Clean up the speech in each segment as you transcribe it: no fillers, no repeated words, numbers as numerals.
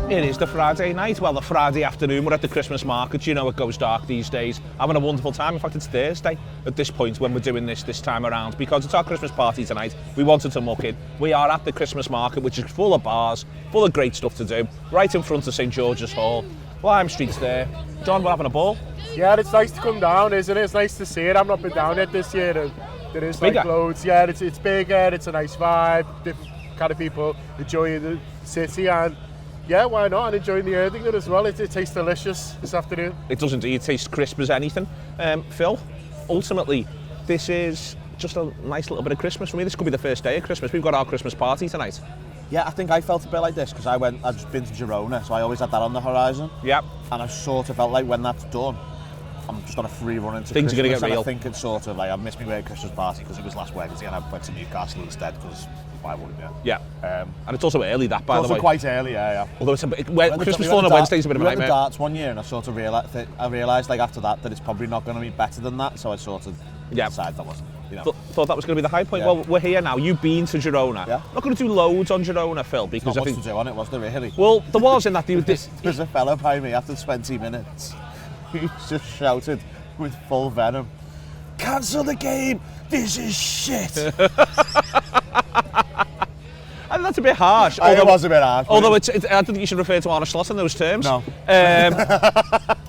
It is the Friday night. Well, the Friday afternoon, we're at the Christmas market. You know it goes dark these days. Having a wonderful time. In fact, it's Thursday at this point when we're doing this time around because it's our Christmas party tonight. We wanted to muck in. We are at the Christmas market, which is full of bars, full of great stuff to do, right in front of St George's Hall. Lime Street's there. John, we're having a ball. Yeah, it's nice to come down, isn't it? It's nice to see it. I've not been down yet this year. And there is like loads. Yeah, it's bigger. It's a nice vibe. Different kind of people enjoying the city and. Yeah, why not? And enjoying the Erdinger as well. It tastes delicious this afternoon. It does indeed. It tastes crisp as anything. Phil, ultimately, this is just a nice little bit of Christmas for me. This could be the first day of Christmas. We've got our Christmas party tonight. Yeah, I think I felt a bit like this because I've just been to Girona, so I always had that on the horizon. Yeah. And I sort of felt like when that's done, I'm just on a free run into Things Christmas. Are going to get real. I think it's sort of like I've missed my way at Christmas party because it was last Wednesday and I went to Newcastle instead because why wouldn't you? Yeah. And it's also early, that, by the way. It's also quite early, yeah. Although it's Christmas Fulham on Wednesday is a bit of a nightmare. We went to darts one year and I sort of realised like after that it's probably not going to be better than that, so I sort of decided that wasn't. You know. Thought that was going to be the high point. Yeah. Well, we're here now. You've been to Girona. Yeah. Not going to do loads on Girona, Phil, because I think to do on it, was there really? Well, there was in that. There's a fellow by me after 20 minutes who just shouted with full venom, "Cancel the game! This is shit!" And that's a bit harsh. It was a bit harsh. Although I don't think you should refer to Arne Slot in those terms. No.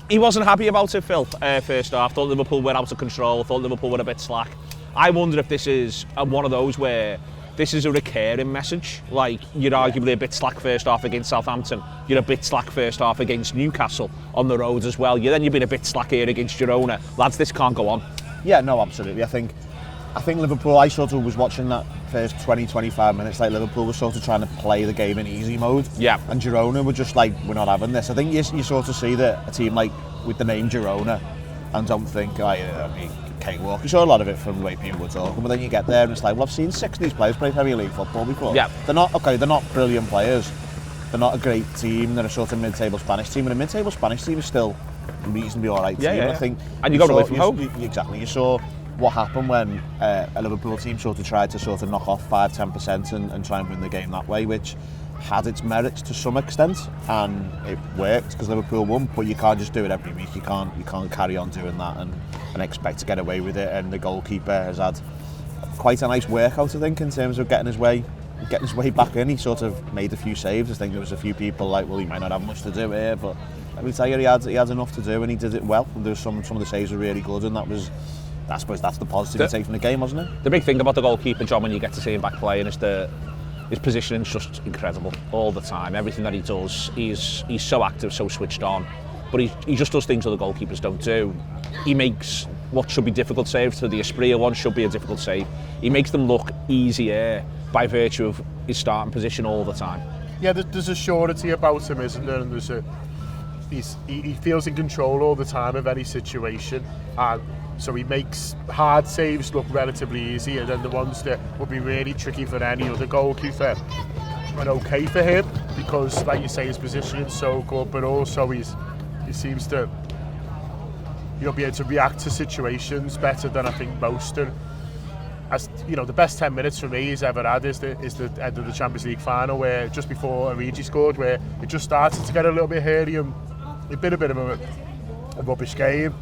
He wasn't happy about it, Phil, first half. Thought Liverpool were out of control. Thought Liverpool were a bit slack. I wonder if this is one of those where this is a recurring message. Like, you're arguably a bit slack first half against Southampton. You're a bit slack first half against Newcastle on the road as well. Then you've been a bit slack here against Girona. Lads, this can't go on. Yeah, no, absolutely. I think Liverpool, I sort of was watching that first 20-25 minutes, like Liverpool was sort of trying to play the game in easy mode. Yeah. And Girona were just like, we're not having this. I think you sort of see that a team like with the name Girona and don't think, cakewalk. You saw a lot of it from the way people were talking, but then you get there and it's like, well, I've seen 6 of these players play Premier League football before. Yeah. They're not brilliant players. They're not a great team. They're a sort of mid-table Spanish team, and a mid-table Spanish team is still reasonably all right team. Yeah. I think. And you got away from home. Exactly. You saw what happened when a Liverpool team sort of tried to sort of knock off 5-10% and try and win the game that way, which had its merits to some extent, and it worked because Liverpool won. But you can't just do it every week. You can't carry on doing that and expect to get away with it. And the goalkeeper has had quite a nice workout, I think, in terms of getting his way back in. He sort of made a few saves. I think there was a few people like, well, he might not have much to do here, but let me tell you, he had enough to do, and he did it well. And there was some of the saves were really good, and I suppose that's the positive you take from the game, wasn't it? The big thing about the goalkeeper, John, when you get to see him back playing, is his positioning's just incredible all the time. Everything that he does, he's so active, so switched on. But he just does things other goalkeepers don't do. He makes what should be difficult saves, so the Espria one should be a difficult save. He makes them look easier by virtue of his starting position all the time. Yeah, there's a surety about him, isn't there? And he feels in control all the time of any situation, and so he makes hard saves look relatively easy, and then the ones that would be really tricky for any other goalkeeper are okay for him because, like you say, his position is so good, but also he seems to be able to react to situations better than I think most. And as you know, the best 10 minutes for me he's ever had is the end of the Champions League final, where just before Erdinger scored, where it just started to get a little bit hairy and it'd been a bit of a rubbish game.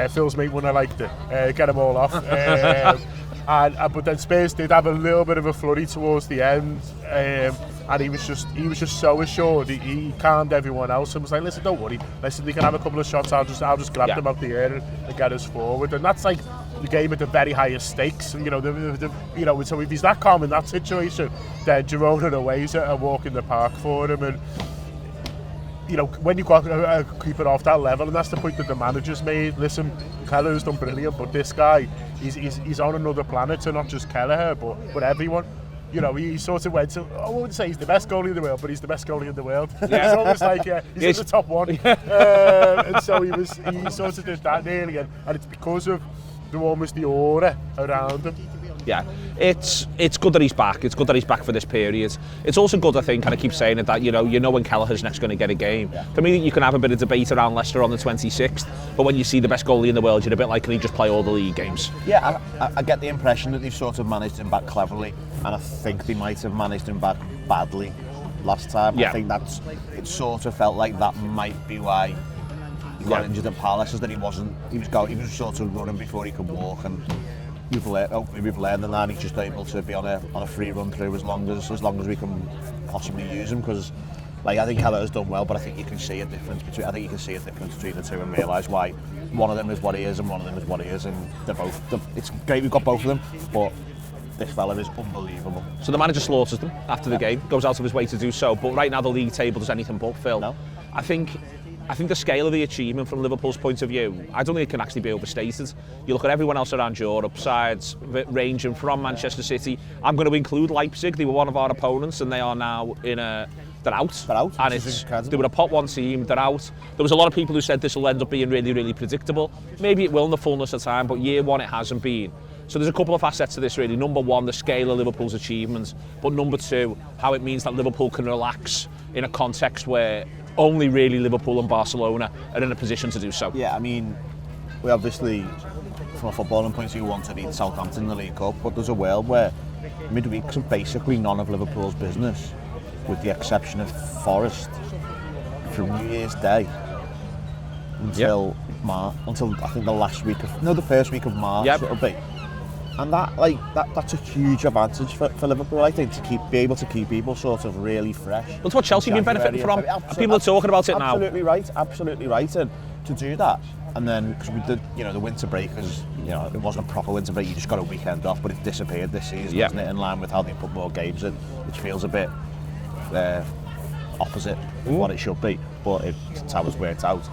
Phil's mate wouldn't have liked it. Get them all off. But then Spurs did have a little bit of a flurry towards the end, and he was just so assured. He calmed everyone else and was like, "Listen, don't worry. Listen, they can have a couple of shots. I'll just grab them out the air and get us forward." And that's like the game at the very highest stakes. You know, so if he's that calm in that situation, then Girona away is a walk in the park for him. And you know, when you've got a keeper off that level, and that's the point that the manager's made. Listen, Kelleher's done brilliant, but this guy, he's on another planet, so not just Kelleher, but everyone. You know, he sort of went to, I wouldn't say he's the best goalie in the world, but he's the best goalie in the world. Yeah. It's almost like he's in the top one. And so he sort of did that nearly, and it's because of the aura around him. Yeah, it's good that he's back. It's good that he's back for this period. It's also good, I think, and I keep saying it, that you know when Kelleher's next going to get a game. Yeah. For me, you can have a bit of debate around Leicester on the 26th, but when you see the best goalie in the world, you're a bit like, can he just play all the league games? Yeah, I get the impression that they've sort of managed him back cleverly, and I think they might have managed him back badly. last time. Yeah. I think it sort of felt like that might be why he got injured at Palace, is that he was sort of running before he could walk, and we've learned that he's just able to be on a free run through as long as we can possibly use him, because like I think Kelleher's done well, but I think you can see a difference between the two and realise why one of them is what he is and one of them is what he is, and it's great we've got both of them, but this fella is unbelievable. So the manager slaughters them after the game, goes out of his way to do so, but right now the league table does anything but, Phil. No. I think the scale of the achievement from Liverpool's point of view, I don't think it can actually be overstated. You look at everyone else around Europe, sides ranging from Manchester City. I'm going to include Leipzig. They were one of our opponents, and they are now they're out. And they were a pot one team. They're out. There was a lot of people who said this will end up being really, really predictable. Maybe it will in the fullness of time, but year one it hasn't been. So there's a couple of facets to this really. Number one, the scale of Liverpool's achievements, but number two, how it means that Liverpool can relax in a context where only really Liverpool and Barcelona are in a position to do so. Yeah, I mean, we obviously, from a footballing point of view, want to beat Southampton in the League Cup, but there's a world where midweeks are basically none of Liverpool's business, with the exception of Forest, from New Year's Day until until I think the first week of March it'll be. And that's a huge advantage for Liverpool, I think, to be able to keep people sort of really fresh. Well, it's what Chelsea have been benefiting from. People are talking about it now. Absolutely right. And to do that, and then because we did, the winter break was, it wasn't a proper winter break. You just got a weekend off, but it disappeared this season, isn't it? In line with how they put more games in, which feels a bit opposite of what it should be. But it's how it's worked out.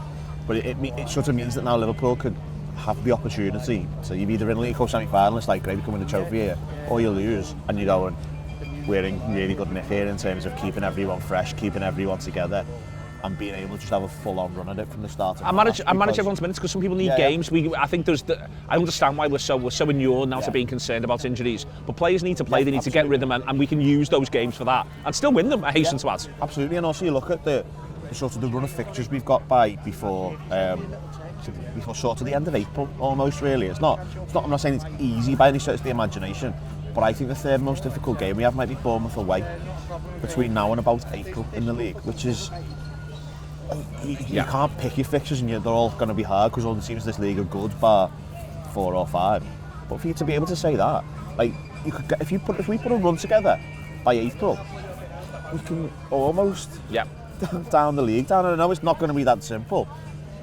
But it sort of means that now Liverpool could have the opportunity. So you're either in League Cup semi-finalists, like great, we can win the trophy here, or you lose and you go and we're in really good nick here in terms of keeping everyone fresh, keeping everyone together, and being able to just have a full-on run at it from the start. I manage everyone's minutes because some people need games. I think I understand why we're so inured now to being concerned about injuries, but players need to play. They need to get rhythm, and we can use those games for that and still win them. I hasten to add. Absolutely, and also you look at the sort of the run of fixtures we've got before sort of the end of April, almost really. It's not. I'm not saying it's easy by any stretch of the imagination, but I think the third most difficult game we have might be Bournemouth away between now and about April in the league, which is you can't pick your fixtures, and they're all going to be hard because all the teams in this league are good, bar 4 or 5. But for you to be able to say that, like you could get, if we put a run together by April, we can almost down the league down. And I know it's not going to be that simple.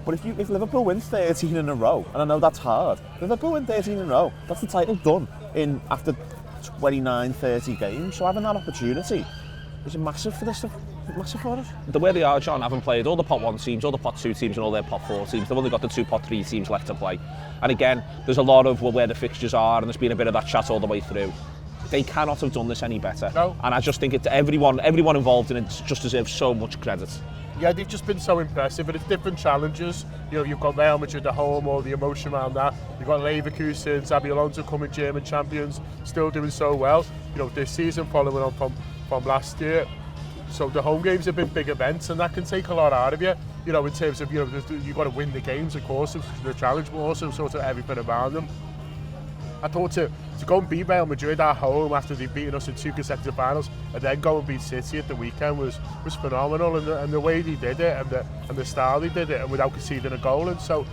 But if Liverpool wins 13 in a row, and I know that's hard, if Liverpool win 13 in a row, that's the title done after 29, 30 games. So having that opportunity is massive for this stuff. Massive for us. The way they are, John, haven't played all the pot 1 teams, all the pot 2 teams and all their pot 4 teams. They've only got the 2 pot 3 teams left to play. And again, there's a lot of where the fixtures are, and there's been a bit of that chat all the way through. They cannot have done this any better. No. And I just think everyone involved in it just deserves so much credit. Yeah, they've just been so impressive, but it's different challenges. You've got Real Madrid at home, all the emotion around that. You've got Leverkusen, Xabi Alonso coming German champions, still doing so well. This season following on from last year. So the home games have been big events, and that can take a lot out of you. In terms of you've got to win the games, of course, the challenge, but also sort of everything around them. I thought to go and beat Real Madrid at home after they've beaten us in 2 consecutive finals, and then go and beat City at the weekend was phenomenal, and the way they did it, and the style they did it, and without conceding a goal. And so,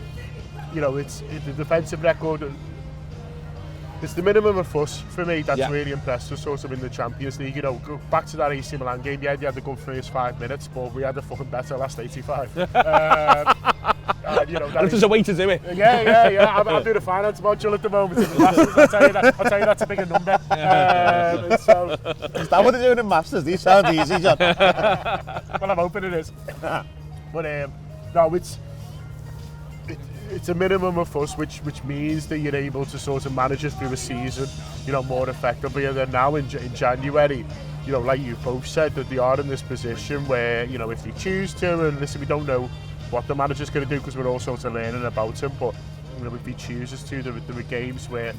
it's the defensive record. It's the minimum of fuss for me that's really impressed us sort of in the Champions League. Go back to that AC Milan game, they had the good first 5 minutes, but we had the fucking better last 85. There's a way to do it. Yeah. I'm doing a finance module at the moment. I'll tell you that's a bigger number. Is that what they're doing in Masters? These sound easy, John. Well, I'm hoping it is. But no, it's a minimum of fuss, which means that you're able to sort of manage it through a season, more effectively. And then now in January, like you both said, that they are in this position where, if they choose to, and listen, we don't know what the manager's going to do because we're all sort of learning about him, but if he chooses to, there are games where,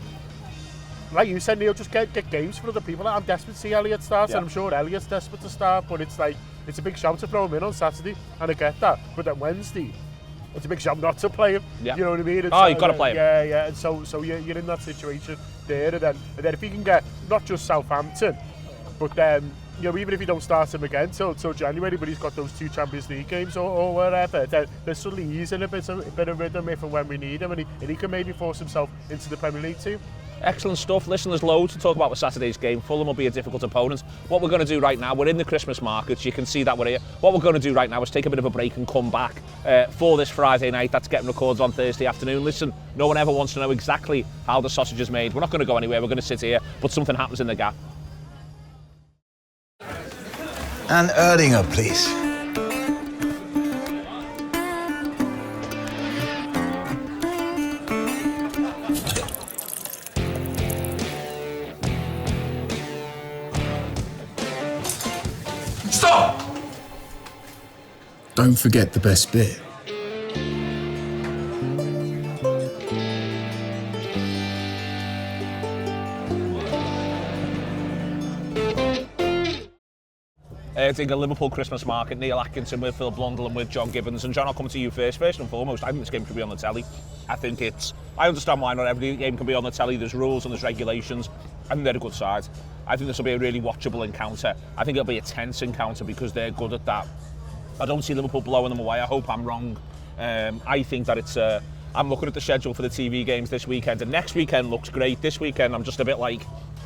like you said, Neil, just get games for other people. I'm desperate to see Elliott start, and I'm sure Elliott's desperate to start, but it's a big shout to throw him in on Saturday, and I get that. But then Wednesday, it's a big shout not to play him. You know what I mean? You've got to play him. Yeah. And so you're in that situation there, and then if you can get not just Southampton, but then even if you don't start him again till January, but he's got those 2 Champions League games or whatever, then suddenly he's in a bit of rhythm if and when we need him, and he can maybe force himself into the Premier League team. Excellent stuff. Listen, there's loads to talk about with Saturday's game. Fulham will be a difficult opponent. What we're going to do right now, we're in the Christmas markets. You can see that we're here. What we're going to do right now is take a bit of a break and come back for this Friday night. That's getting recorded on Thursday afternoon. Listen, no one ever wants to know exactly how the sausage is made. We're not going to go anywhere. We're going to sit here, but something happens in the gap. And Erdinger, please. Stop! Don't forget the best bit. Erdinger, Liverpool Christmas market, Neil Atkinson with Phil Blundell and with John Gibbons. And John, I'll come to you first. First and foremost, I think this game should be on the telly. I understand why not every game can be on the telly. There's rules and there's regulations. I think they're a good side. I think this will be a really watchable encounter. I think it'll be a tense encounter because they're good at that. I don't see Liverpool blowing them away. I hope I'm wrong. I think that it's... I'm looking at the schedule for the TV games this weekend, and next weekend looks great. This weekend, I'm just a bit like...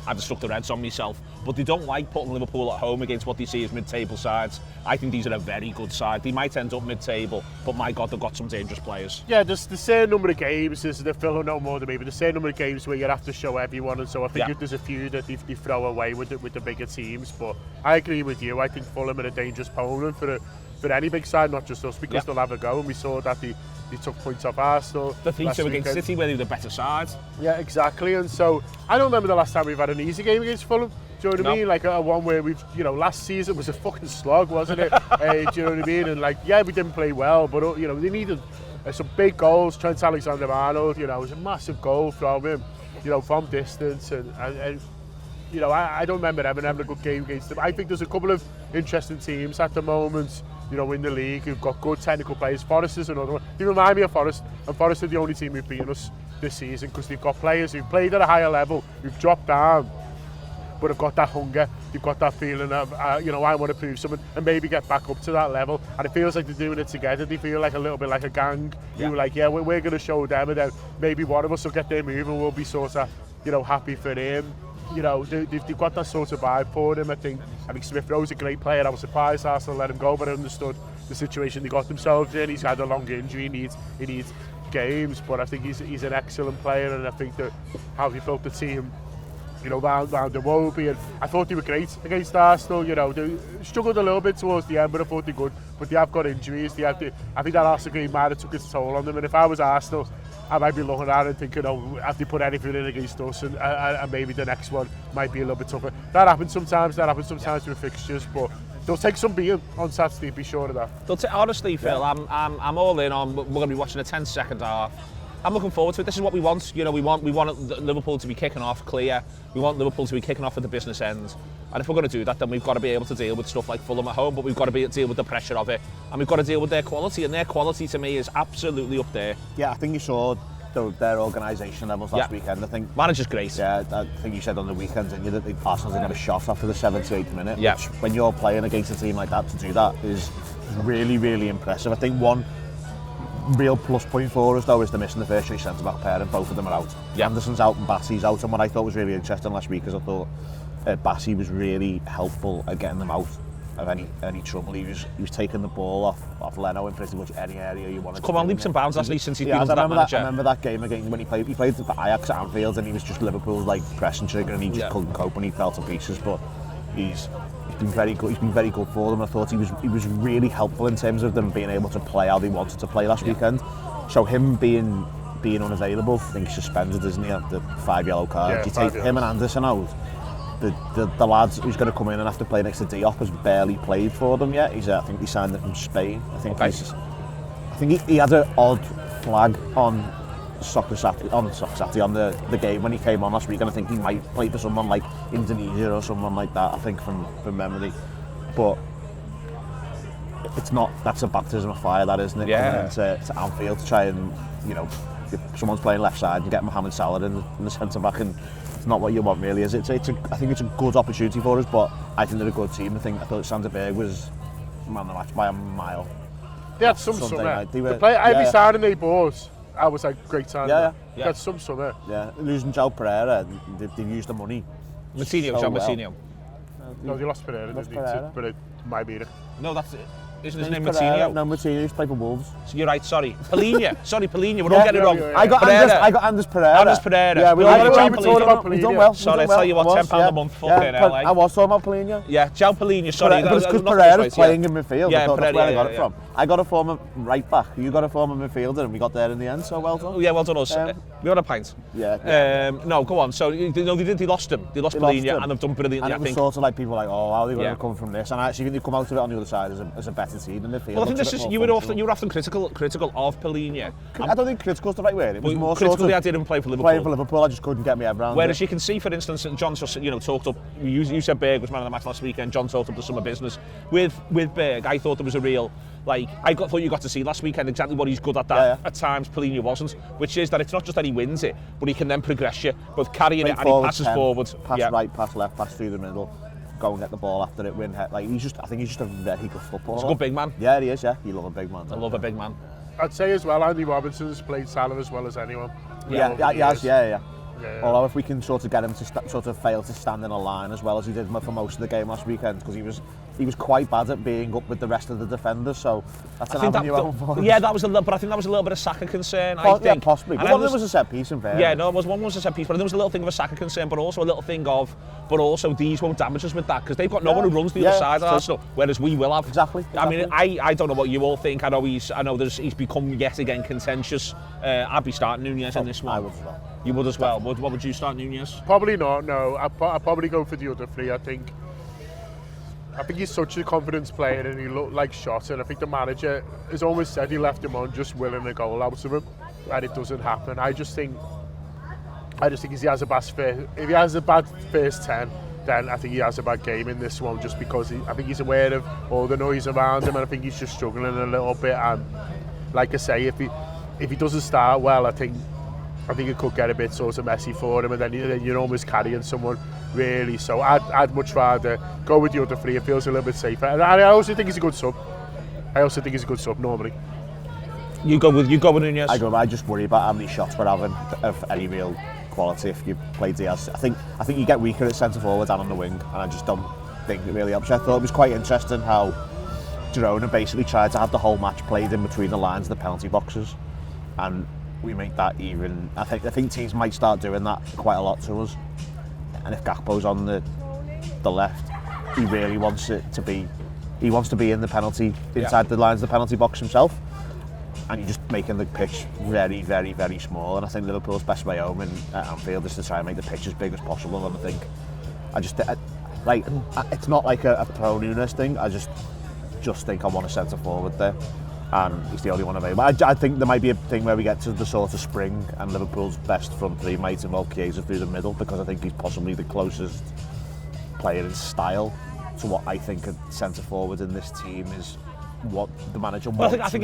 I've just stuck the Reds on myself. But they don't like putting Liverpool at home against what they see as mid-table sides. I think these are a very good side. They might end up mid-table, but my God, they've got some dangerous players. Yeah, there's the same number of games, there's the Phil no more than me, but the same number of games where you have to show everyone, and so I think there's a few that they throw away with the bigger teams. But I agree with you. I think Fulham are a dangerous opponent for any big side, not just us, because they'll have a go, and we saw that they took points off Arsenal. The feature against City where they were the better side. Yeah, exactly. And so I don't remember the last time we've had an easy game against Fulham. Do you know what I mean? Like a one where we've, last season was a fucking slog, wasn't it? Do you know what I mean? And we didn't play well, but they needed some big goals. Trent Alexander-Arnold, it was a massive goal from him, from distance, and I don't remember ever having a good game against them. I think there's a couple of interesting teams at the moment, in the league who've got good technical players. Forest is another one. They remind me of Forest, and Forest are the only team who've beaten us this season because they've got players who've played at a higher level, who've dropped down, but have got that hunger, they've got that feeling of, I want to prove something and maybe get back up to that level. And it feels like they're doing it together. They feel like a little bit like a gang who we're going to show them, and then maybe one of us will get their move and we'll be sort of, happy for him. They've got that sort of vibe for him. I think Smith Rowe's a great player. I was surprised Arsenal let him go, but I understood the situation they got themselves in. He's had a long injury, he needs games, but I think he's an excellent player, and I think that how he built the team, round the Wobie, and I thought they were great against Arsenal. They struggled a little bit towards the end, but I thought they good. But they have got injuries. I think that Arsenal game might have took its toll on them, and if I was Arsenal, I might be looking at it and thinking, have they put anything in against us, and maybe the next one might be a little bit tougher. That happens sometimes with fixtures, but they'll take some beating on Saturday, be sure of that. Honestly, Phil, I'm all in on, we're going to be watching a tense second half. I'm looking forward to it. This is what we want. We want Liverpool to be kicking off clear. We want Liverpool to be kicking off at the business end. And if we're going to do that, then we've got to be able to deal with stuff like Fulham at home, but we've got to deal with the pressure of it. And we've got to deal with their quality, and their quality to me is absolutely up there. Yeah, I think you saw their organisation levels last weekend. I think manager's great. Yeah, I think you said on the weekend, didn't you, that Arsenal didn't have a shot after the 7th to 8th minute. Yeah. Which, when you're playing against a team like that, to do that is really, really impressive. I think one real plus point for us though is the missing the first 3 centre-back pair, and both of them are out. Yeah. Anderson's out and Bassey's out, and what I thought was really interesting last week is I thought Bassey was really helpful at getting them out of any trouble. He was taking the ball off Leno in pretty much any area you wanted. Come on, leaps and bounds, hasn't he, since he's been under that manager? I remember that game again when he played for Ajax at Anfield, and he was just Liverpool's pressing trigger, and he just couldn't cope, and he fell to pieces. But he's been very good. He's been very good for them. I thought he was really helpful in terms of them being able to play how they wanted to play last weekend. So him being unavailable, I think he's suspended, isn't he? The 5 yellow cards. You take him and Anderson out. The lads who's going to come in and have to play next to Diop has barely played for them yet. I think he signed it from Spain. I think he had an odd flag on Saturday on the game when he came on last week, and I think he might play for someone like Indonesia or someone like that, I think, from memory. But it's not, that's a baptism of fire, that, isn't it? Yeah. Coming into Anfield to try and, if someone's playing left side, you get Mohamed Salah in the centre back and It's not what you want, really, is it? I think it's a good opportunity for us, but I think they're a good team. I thought Sanderberg was man of the match by a mile. They had some Sunday summer. night. Every signing they bought, I was like, great signing. Yeah. They had some summer. Yeah, losing João Pereira, they used the money. Moutinho, so John well. Moutinho. No, they lost Pereira, didn't they? But it might be it. No, that's it. Isn't his name Pereira. Moutinho? No, Moutinho used to play for Wolves. So you're right, sorry. Polina. We're all getting it wrong. yeah. I got Anders Pereira. Anders Pereira. Yeah, we Polina, all João talking about We've done Polina. well. Sorry, I tell you what, £10 a month, fucking hell, eh? I was talking about Polina. Yeah, João Polina, sorry. But it's because not Pereira's right, playing in midfield. Yeah, I thought that's where I got yeah. it from. I got a former right back. You got a former midfielder, and we got there in the end. So well done. Oh, yeah, well done us. We had a pint. Yeah. No, go on. So they lost him. They lost Polina, and they've done brilliantly, And I it was think. sort of like people were like, oh, how are they going Yeah. to come from this? And I actually think they've come out of it on the other side as a better team in midfield. Well, I think Looks this a is bit you more were functional. often critical of Polina. I don't think critical's the right word. It was more critical sort the of idea didn't play for Liverpool. playing for Liverpool. I just couldn't get my head around Whereas it. you can see, for instance, John just talked up. You said Berg was man of the match last weekend. John talked up the summer business with Berg. I thought there was a real thought you got to see last weekend exactly what he's good at. That at times Polina wasn't, which is that it's not just that he wins it, but he can then progress you, both carrying it and he passes forward. Pass right, pass left, pass through the middle, go and get the ball after it, win head. I think he's just a very good footballer. He's a good big man. Yeah, he is. Yeah, you love a big man. I love a big man. I'd say as well, Andy Robinson's played Salah as well as anyone. Yeah. Although if we can sort of get him to sort of fail to stand in a line as well as he did for most of the game last weekend, because he was quite bad at being up with the rest of the defenders, so that's an avenue out for us. Yeah, but I think that was a little bit of Saka concern. I think. Yeah, possibly. But And one of them was a set piece in fairness. Yeah, no, one was a set piece, but there was a little thing of a Saka concern, but also a little thing of, but also these won't damage us with that, because they've got no one who runs the other side of Arsenal, whereas we will have. Exactly. I mean, I don't know what you all think. I know he's become yet again contentious. I'd be starting Nunez in this one. I would as well. You would as well. What would you start, Nunez? Probably not, no. I'd probably go for the other three. I think he's such a confidence player and he looked like shot, and I think the manager has almost said he left him on just willing a goal out of him, and it doesn't happen. I just think if he has a bad first 10, then I think he has a bad game in this one, just because I think he's aware of all the noise around him, and I think he's just struggling a little bit. And like I say, if he doesn't start well, I think it could get a bit sort of messy for him, and then you're almost carrying someone, really. So I'd much rather go with the other three. It feels a little bit safer, and I also think he's a good sub. Normally. You go with Nunez. I just worry about how many shots we're having of any real quality if you play Diaz. I think you get weaker at centre forward and on the wing, and I just don't think it really helps. I thought it was quite interesting how Girona basically tried to have the whole match played in between the lines of the penalty boxes, and we make that even. I think teams might start doing that quite a lot to us. And if Gakpo's on the left, he really wants it to be. He wants to be in the penalty inside the lines of the penalty box himself, and you're just making the pitch very, very, very small. And I think Liverpool's best way home at Anfield is to try and make the pitch as big as possible. And I think it's not like a pro Nunes thing. I just think I want a centre forward there, and he's the only one available. I think there might be a thing where we get to the sort of spring and Liverpool's best front three might involve Chiesa through the middle, because I think he's possibly the closest player in style to what I think a centre forward in this team is. What the manager wants. I think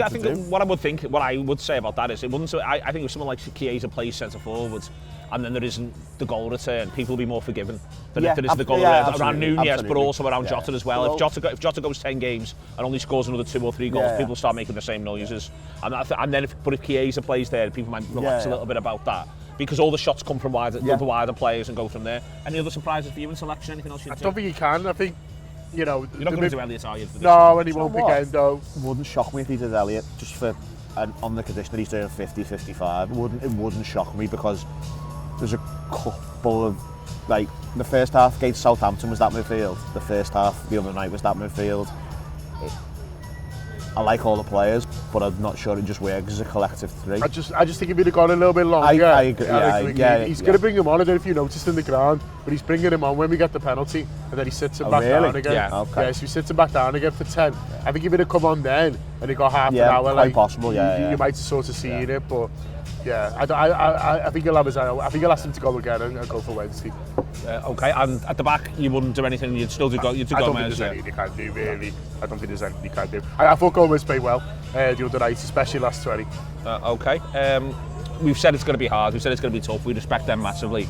what I would say about that is it wouldn't. I think if someone like Chiesa plays centre forward, and then there isn't the goal return, people will be more forgiving than if there is the goal return around Nunez, but also around Jota as well. If Jota goes 10 games and only scores another 2 or 3 goals, people start making the same noises. And then if Chiesa plays there, people might relax a little bit about that, because all the shots come from the wider players and go from there. Any other surprises for you in selection? Anything else you'd do? I don't think he can. I think. You're not going to do Elliott, are you? No, and he won't again, though. It wouldn't shock me if he did Elliott, just for on the condition that he's doing 50, 55. It wouldn't shock me, because there's a couple of, like, the first half against Southampton was that midfield. The first half the other night was that midfield. I like all the players, but I'm not sure it just works as a collective three. I just think if he'd have gone a little bit longer. I agree. He's going to bring him on. I don't know if you noticed in the ground, but he's bringing him on when we get the penalty, and then he sits him back down again. Yeah. Okay. Yeah, so he sits him back down again for 10. I think if he'd have come on then and he got half an hour, quite possible. you might have sort of seen it, but. Yeah, I think he'll ask him to go again and go for Wednesday. Okay, and at the back, you wouldn't do anything. You'd still do. You'd do I don't think there's anything you can do, really. I don't think there's anything you can do. I thought Gomez played well the other night, especially last 20. Okay. We've said it's going to be hard. We've said it's going to be tough. We respect them massively.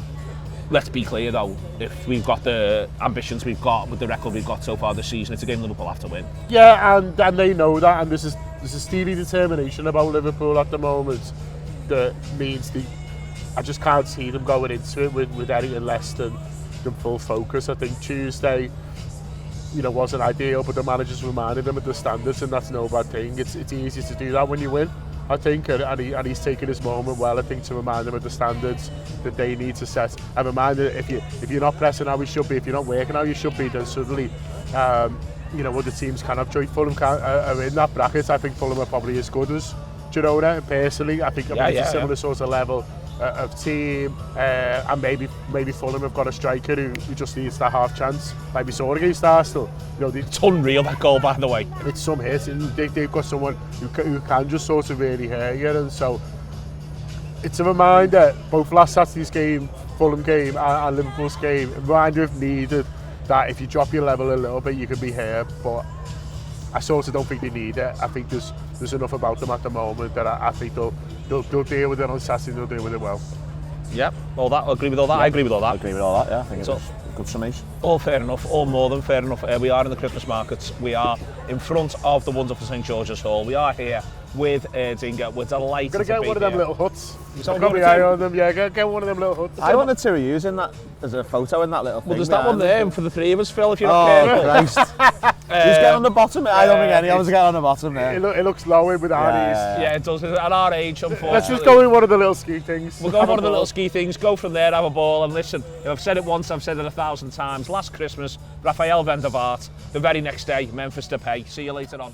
let's be clear though, if we've got the ambitions we've got with the record we've got so far this season, it's a game Liverpool have to win. Yeah, and they know that, and there's a steely determination about Liverpool at the moment that means I just can't see them going into it with anything less than full focus. I think Tuesday, wasn't ideal, but the managers reminded them of the standards, and that's no bad thing. It's easy to do that when you win, I think, and he's taken his moment well, I think, to remind them of the standards that they need to set. And remind them, if you're not pressing how you should be, if you're not working how you should be, then suddenly, other teams can have joy. Fulham are in that bracket. I think Fulham are probably as good as Girona, personally. I think it's a similar sort of level of team, and maybe Fulham have got a striker who just needs that half chance, like we saw against Arsenal. It's unreal, that goal, by the way. It's some hit, and they've got someone who can just sort of really hurt you, and so it's a reminder, both last Saturday's game, Fulham game, and Liverpool's game, a reminder if needed that if you drop your level a little bit, you can be hurt. But I sort of don't think they need it. I think there's enough about them at the moment that I think they'll deal with it on Saturday. They'll deal with it well. Yep, all that. I agree with all that. Yeah. I agree with all that. I agree with all that. Yeah, I think it's a good summation. All fair enough. All more than fair enough. We are in the Christmas markets. We are in front of the wonderful St George's Hall. We are here with Erdinger. We're delighted to be here. Gonna get one of them little huts. I've got my eye on them. Yeah, get one of them little huts. I wanted to use in that as a photo in that little thing. Well, there's that one there for the three of us, Phil, if you're not careful. Christ. Who's getting on the bottom? I don't think any of us get on the bottom there. It looks low with our knees. Yeah, it does. At our age, unfortunately. Let's just go in one of the little ski things. We'll go in one of the little ski things, go from there, have a ball, and listen, if I've said it once, I've said it 1,000 times. Last Christmas, Raphael van der Vaart. The very next day, Memphis Depay. See you later on.